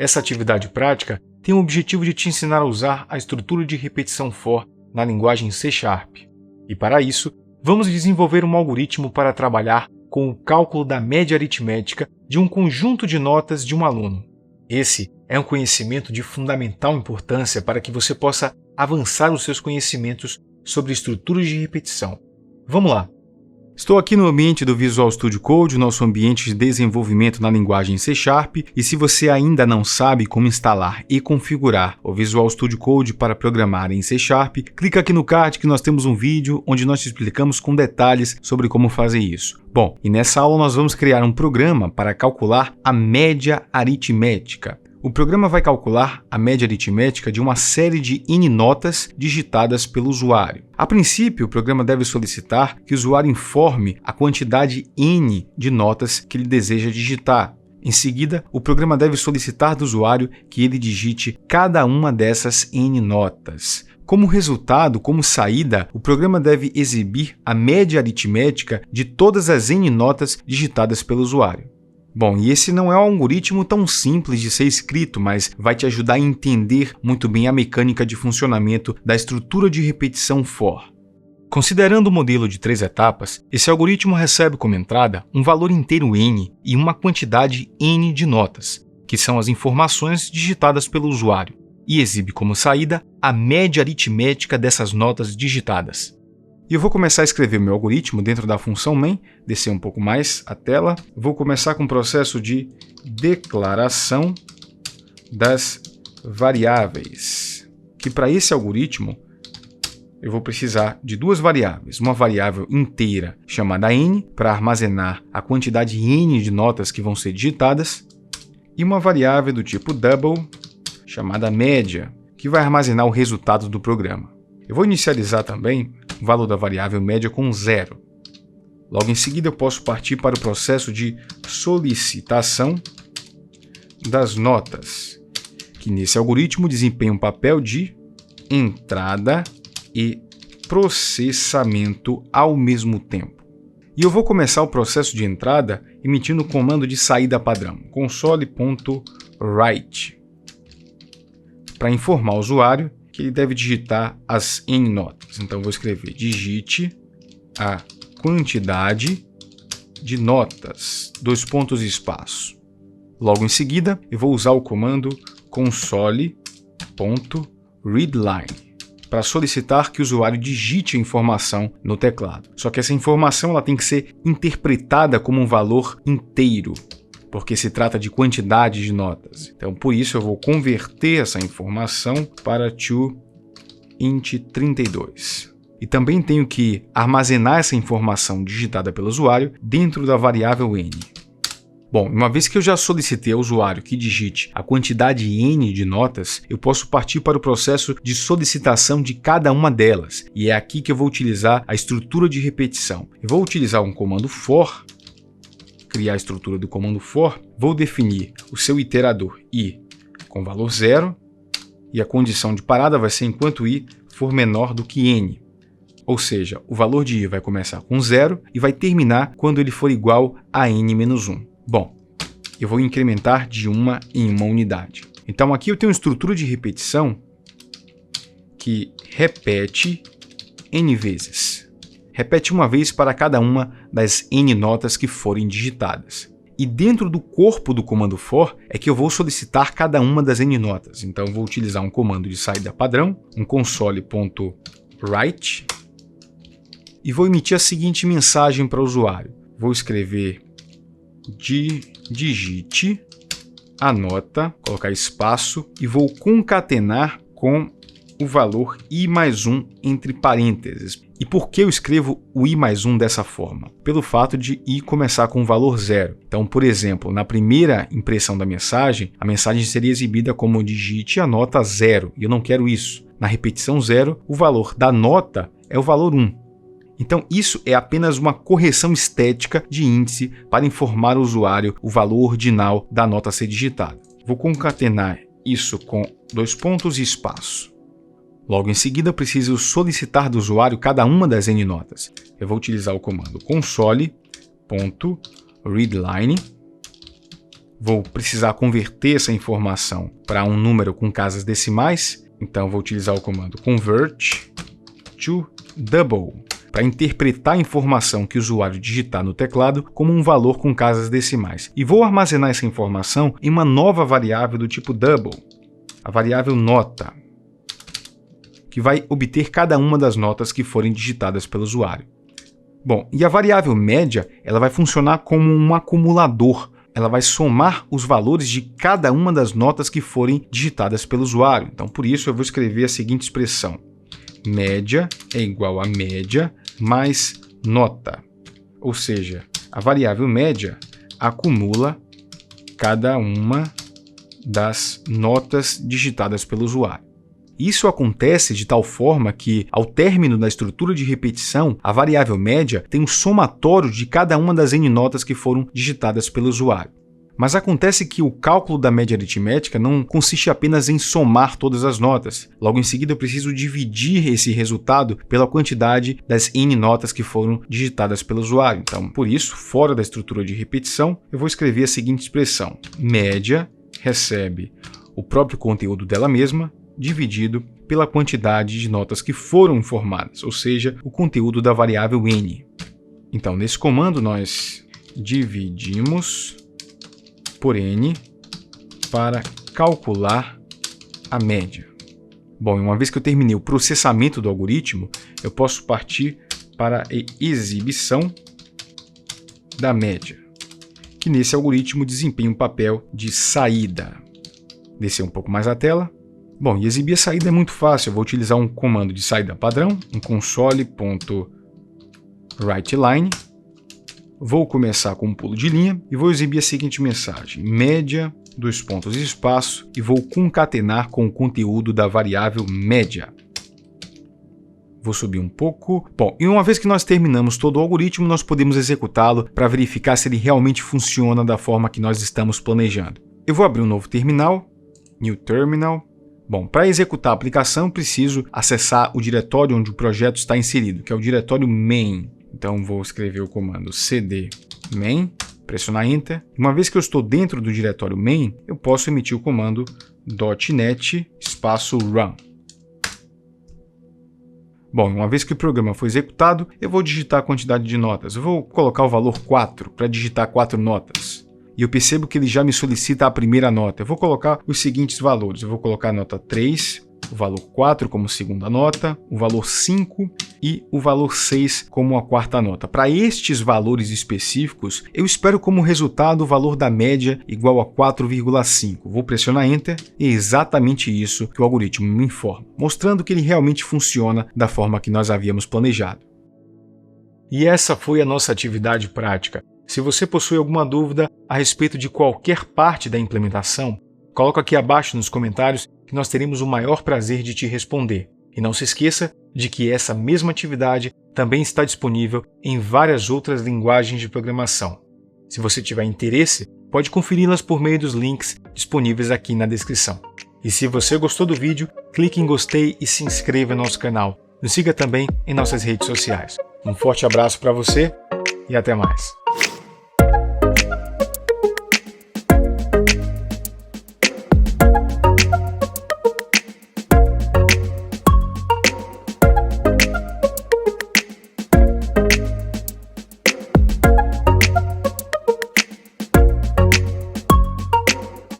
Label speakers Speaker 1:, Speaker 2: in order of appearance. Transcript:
Speaker 1: Essa atividade prática tem o objetivo de te ensinar a usar a estrutura de repetição for na linguagem C#. E para isso, vamos desenvolver um algoritmo para trabalhar com o cálculo da média aritmética de um conjunto de notas de um aluno. Esse é um conhecimento de fundamental importância para que você possa avançar os seus conhecimentos sobre estruturas de repetição. Vamos lá! Estou aqui no ambiente do Visual Studio Code, nosso ambiente de desenvolvimento na linguagem C#, e se você ainda não sabe como instalar e configurar o Visual Studio Code para programar em C#, clica aqui no card que nós temos um vídeo onde nós te explicamos com detalhes sobre como fazer isso. Bom, e nessa aula nós vamos criar um programa para calcular a média aritmética. O programa vai calcular a média aritmética de uma série de N notas digitadas pelo usuário. A princípio, o programa deve solicitar que o usuário informe a quantidade N de notas que ele deseja digitar. Em seguida, o programa deve solicitar do usuário que ele digite cada uma dessas N notas. Como resultado, como saída, o programa deve exibir a média aritmética de todas as N notas digitadas pelo usuário. Bom, e esse não é um algoritmo tão simples de ser escrito, mas vai te ajudar a entender muito bem a mecânica de funcionamento da estrutura de repetição for. Considerando o modelo de 3 etapas, esse algoritmo recebe como entrada um valor inteiro N e uma quantidade N de notas, que são as informações digitadas pelo usuário, e exibe como saída a média aritmética dessas notas digitadas. E eu vou começar a escrever meu algoritmo dentro da função main, descer um pouco mais a tela. Vou começar com o processo de declaração das variáveis, que para esse algoritmo eu vou precisar de duas variáveis, uma variável inteira chamada n, para armazenar a quantidade n de notas que vão ser digitadas, e uma variável do tipo double, chamada média, que vai armazenar o resultado do programa. Eu vou inicializar também o valor da variável média com 0. Logo em seguida, eu posso partir para o processo de solicitação das notas, que nesse algoritmo desempenha um papel de entrada e processamento ao mesmo tempo. E eu vou começar o processo de entrada emitindo o comando de saída padrão, console.write, para informar o usuário que ele deve digitar as N notas. Então, eu vou escrever digite a quantidade de notas, espaço. Logo em seguida, eu vou usar o comando console.readline para solicitar que o usuário digite a informação no teclado. Só que essa informação ela tem que ser interpretada como um valor inteiro, porque se trata de quantidade de notas. Então, por isso, eu vou converter essa informação para toInt32. E também tenho que armazenar essa informação digitada pelo usuário dentro da variável n. Bom, uma vez que eu já solicitei ao usuário que digite a quantidade n de notas, eu posso partir para o processo de solicitação de cada uma delas. E é aqui que eu vou utilizar a estrutura de repetição. Eu vou utilizar um comando for, criar a estrutura do comando for, vou definir o seu iterador i com valor 0 e a condição de parada vai ser enquanto i for menor do que n. Ou seja, o valor de i vai começar com 0 e vai terminar quando ele for igual a n-1. Bom, eu vou incrementar de 1 em 1 unidade. Então aqui eu tenho uma estrutura de repetição que repete n vezes. Repete uma vez para cada uma das n notas que forem digitadas. E dentro do corpo do comando for é que eu vou solicitar cada uma das n notas. Então eu vou utilizar um comando de saída padrão, um console.write, e vou emitir a seguinte mensagem para o usuário. Vou escrever digite a nota, colocar espaço, e vou concatenar com o valor i mais 1 entre parênteses. E por que eu escrevo o i mais 1 dessa forma? Pelo fato de i começar com o valor 0. Então, por exemplo, na primeira impressão da mensagem, a mensagem seria exibida como digite a nota 0, e eu não quero isso. Na repetição 0, o valor da nota é o valor 1. Então, isso é apenas uma correção estética de índice para informar o usuário o valor ordinal da nota a ser digitada. Vou concatenar isso com dois pontos e espaço. Logo em seguida, eu preciso solicitar do usuário cada uma das n notas. Eu vou utilizar o comando console.readline vou precisar converter essa informação para um número com casas decimais, então vou utilizar o comando convert to double, para interpretar a informação que o usuário digitar no teclado como um valor com casas decimais. E vou armazenar essa informação em uma nova variável do tipo double, a variável nota, que vai obter cada uma das notas que forem digitadas pelo usuário. Bom, e a variável média, ela vai funcionar como um acumulador. Ela vai somar os valores de cada uma das notas que forem digitadas pelo usuário. Então, por isso, eu vou escrever a seguinte expressão. Média é igual a média mais nota. Ou seja, a variável média acumula cada uma das notas digitadas pelo usuário. Isso acontece de tal forma que, ao término da estrutura de repetição, a variável média tem um somatório de cada uma das n notas que foram digitadas pelo usuário. Mas acontece que o cálculo da média aritmética não consiste apenas em somar todas as notas. Logo em seguida, eu preciso dividir esse resultado pela quantidade das n notas que foram digitadas pelo usuário. Então, por isso, fora da estrutura de repetição, eu vou escrever a seguinte expressão. Média recebe o próprio conteúdo dela mesma, dividido pela quantidade de notas que foram informadas, ou seja, o conteúdo da variável n. Então, nesse comando, nós dividimos por n para calcular a média. Bom, uma vez que eu terminei o processamento do algoritmo, eu posso partir para a exibição da média, que nesse algoritmo desempenha um papel de saída. Descer um pouco mais a tela. Bom, e exibir a saída é muito fácil. Eu vou utilizar um comando de saída padrão, um console.writeLine. Vou começar com um pulo de linha e vou exibir a seguinte mensagem. Média, dois pontos e espaço, e vou concatenar com o conteúdo da variável média. Vou subir um pouco. Bom, e uma vez que nós terminamos todo o algoritmo, nós podemos executá-lo para verificar se ele realmente funciona da forma que nós estamos planejando. Eu vou abrir um novo terminal, New Terminal. Bom, para executar a aplicação, preciso acessar o diretório onde o projeto está inserido, que é o diretório main. Então, vou escrever o comando cd main, pressionar Enter. Uma vez que eu estou dentro do diretório main, eu posso emitir o comando .NET espaço run. Bom, uma vez que o programa foi executado, eu vou digitar a quantidade de notas. Eu vou colocar o valor 4 para digitar 4 notas. E eu percebo que ele já me solicita a primeira nota. Eu vou colocar os seguintes valores. Eu vou colocar a nota 3, o valor 4 como segunda nota, o valor 5 e o valor 6 como a quarta nota. Para estes valores específicos, eu espero como resultado o valor da média igual a 4,5. Vou pressionar Enter e é exatamente isso que o algoritmo me informa, mostrando que ele realmente funciona da forma que nós havíamos planejado. E essa foi a nossa atividade prática. Se você possui alguma dúvida a respeito de qualquer parte da implementação, coloca aqui abaixo nos comentários que nós teremos o maior prazer de te responder. E não se esqueça de que essa mesma atividade também está disponível em várias outras linguagens de programação. Se você tiver interesse, pode conferi-las por meio dos links disponíveis aqui na descrição. E se você gostou do vídeo, clique em gostei e se inscreva no nosso canal. Nos siga também em nossas redes sociais. Um forte abraço para você e até mais.